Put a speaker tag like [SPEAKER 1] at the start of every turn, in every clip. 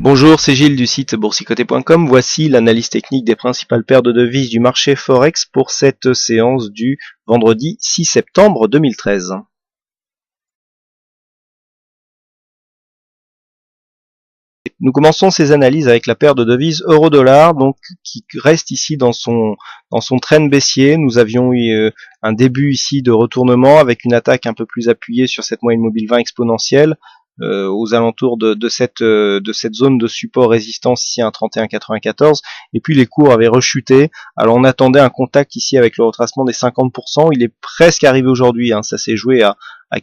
[SPEAKER 1] Bonjour, c'est Gilles du site boursicoté.com. Voici l'analyse technique des principales paires de devises du marché Forex pour cette séance du vendredi 6 septembre 2013. Nous commençons ces analyses avec la paire de devises euro-dollar, donc qui reste ici dans son trend baissier. Nous avions eu un début ici de retournement avec une attaque un peu plus appuyée sur cette moyenne mobile 20 exponentielle. Aux alentours de cette zone de support résistance ici à 31,94, et puis les cours avaient rechuté. Alors on attendait un contact ici avec le retracement des 50%, il est presque arrivé aujourd'hui, ça s'est joué à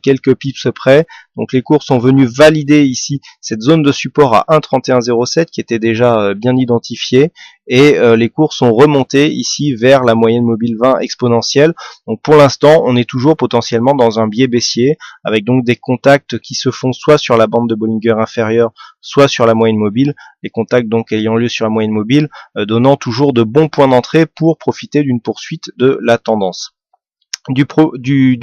[SPEAKER 1] quelques pips près. Donc les cours sont venus valider ici cette zone de support à 1,3107 qui était déjà bien identifiée, et les cours sont remontés ici vers la moyenne mobile 20 exponentielle. Donc pour l'instant on est toujours potentiellement dans un biais baissier, avec donc des contacts qui se font soit sur la bande de Bollinger inférieure, soit sur la moyenne mobile, les contacts donc ayant lieu sur la moyenne mobile, donnant toujours de bons points d'entrée pour profiter d'une poursuite de la tendance. Du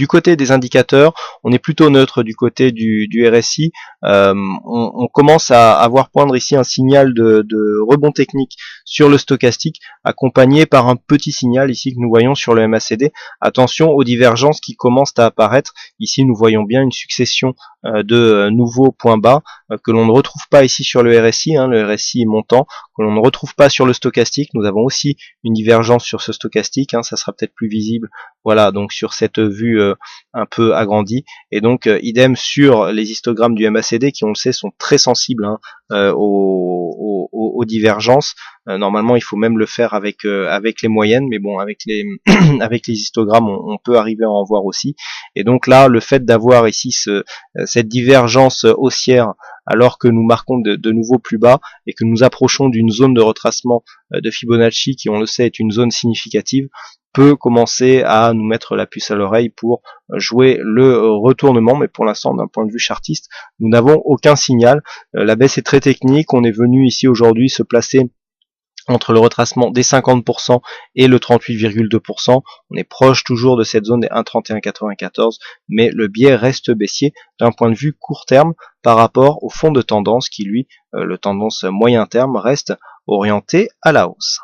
[SPEAKER 1] côté des indicateurs, on est plutôt neutre du côté du RSI. On commence à avoir poindre ici un signal de rebond technique sur le stochastique, accompagné par un petit signal ici que nous voyons sur le MACD. Attention aux divergences qui commencent à apparaître. Ici nous voyons bien une succession de nouveaux points bas que l'on ne retrouve pas ici sur le RSI, le RSI est montant, que l'on ne retrouve pas sur le stochastique. Nous avons aussi une divergence sur ce stochastique, ça sera peut-être plus visible, voilà, donc sur cette vue un peu agrandie, et donc idem sur les histogrammes du MACD qui, on le sait, sont très sensibles aux divergences. Normalement il faut même le faire avec les moyennes, mais bon, avec les avec les histogrammes on peut arriver à en voir aussi. Et donc là, le fait d'avoir ici cette divergence haussière alors que nous marquons de nouveau plus bas et que nous approchons d'une zone de retracement de Fibonacci qui, on le sait, est une zone significative, peut commencer à nous mettre la puce à l'oreille pour jouer le retournement. Mais pour l'instant, d'un point de vue chartiste, nous n'avons aucun signal. La baisse est très technique. On est venu ici aujourd'hui se placer entre le retracement des 50% et le 38,2%. On est proche toujours de cette zone des 1,3194, mais le biais reste baissier d'un point de vue court terme par rapport au fond de tendance qui, lui, le tendance moyen terme, reste orienté à la hausse.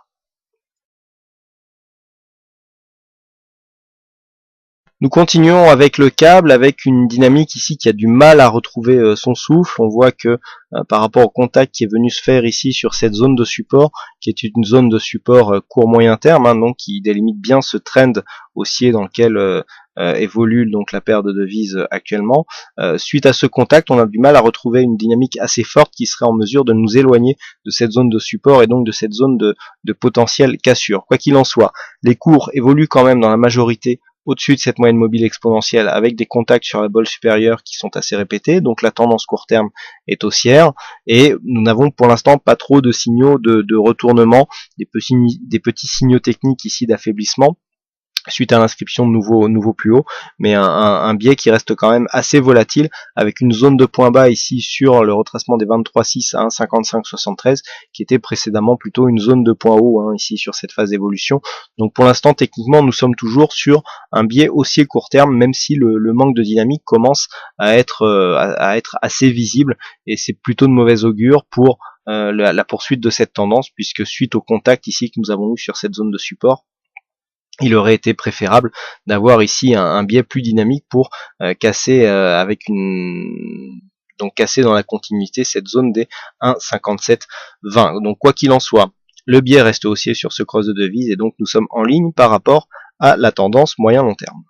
[SPEAKER 1] Nous continuons avec le câble, avec une dynamique ici qui a du mal à retrouver son souffle. On voit que par rapport au contact qui est venu se faire ici sur cette zone de support, qui est une zone de support court moyen terme, donc qui délimite bien ce trend haussier dans lequel évolue donc la paire de devises actuellement. Suite à ce contact, on a du mal à retrouver une dynamique assez forte qui serait en mesure de nous éloigner de cette zone de support et donc de cette zone de potentielle cassure. Quoi qu'il en soit, les cours évoluent quand même dans la majorité au-dessus de cette moyenne mobile exponentielle, avec des contacts sur la bolle supérieure qui sont assez répétés, donc la tendance court terme est haussière, et nous n'avons pour l'instant pas trop de signaux de retournement, des petits signaux techniques ici d'affaiblissement suite à l'inscription de nouveaux plus hauts, mais un biais qui reste quand même assez volatile, avec une zone de point bas ici sur le retracement des 23,6 à 1,5573, qui était précédemment plutôt une zone de point haut ici sur cette phase d'évolution. Donc pour l'instant, techniquement, nous sommes toujours sur un biais haussier court terme, même si le manque de dynamique commence à être assez visible, et c'est plutôt de mauvais augure pour la poursuite de cette tendance, puisque suite au contact ici que nous avons eu sur cette zone de support, il aurait été préférable d'avoir ici un biais plus dynamique pour casser casser dans la continuité cette zone des 1,5720. Donc quoi qu'il en soit, le biais reste haussier sur ce cross de devise, et donc nous sommes en ligne par rapport à la tendance moyen-long terme.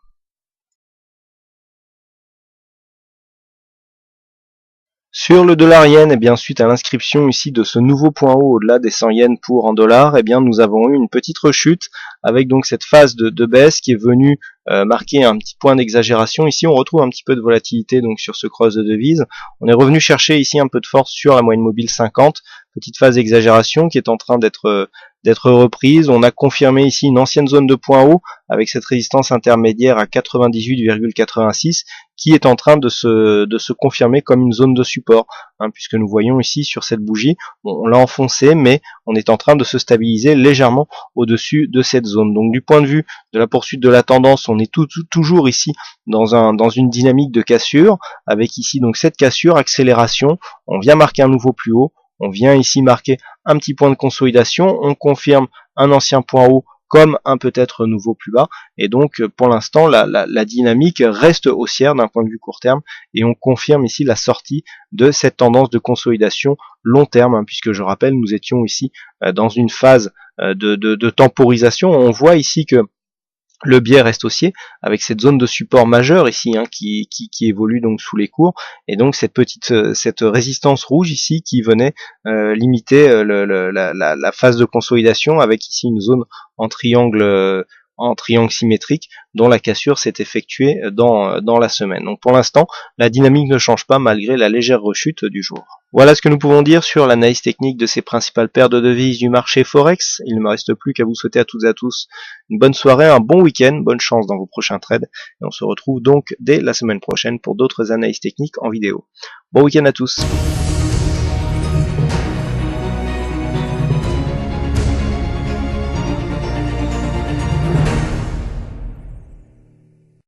[SPEAKER 1] Sur le dollar yen, suite à l'inscription ici de ce nouveau point haut au-delà des 100 yens pour un dollar, nous avons eu une petite rechute avec donc cette phase de baisse qui est venue marquer un petit point d'exagération. Ici on retrouve un petit peu de volatilité donc sur ce cross de devise. On est revenu chercher ici un peu de force sur la moyenne mobile 50, petite phase d'exagération qui est en train d'être reprise. On a confirmé ici une ancienne zone de point haut avec cette résistance intermédiaire à 98,86 qui est en train de se confirmer comme une zone de support, puisque nous voyons ici sur cette bougie, on l'a enfoncé, mais on est en train de se stabiliser légèrement au-dessus de cette zone. Donc du point de vue de la poursuite de la tendance, on est toujours ici dans une dynamique de cassure, avec ici donc cette cassure, accélération, on vient marquer un nouveau plus haut, On vient ici marquer un petit point de consolidation, on confirme un ancien point haut comme un peut-être nouveau plus bas, et donc pour l'instant la dynamique reste haussière d'un point de vue court terme, et on confirme ici la sortie de cette tendance de consolidation long terme, hein, puisque je rappelle, nous étions ici dans une phase de temporisation. On voit ici que le biais reste haussier avec cette zone de support majeure ici, hein, qui évolue donc sous les cours, et donc cette résistance rouge ici qui venait limiter la phase de consolidation, avec ici une zone en triangle symétrique dont la cassure s'est effectuée dans la semaine. Donc pour l'instant, la dynamique ne change pas malgré la légère rechute du jour. Voilà ce que nous pouvons dire sur l'analyse technique de ces principales paires de devises du marché Forex. Il ne me reste plus qu'à vous souhaiter à toutes et à tous une bonne soirée, un bon week-end, bonne chance dans vos prochains trades. Et on se retrouve donc dès la semaine prochaine pour d'autres analyses techniques en vidéo. Bon week-end à tous.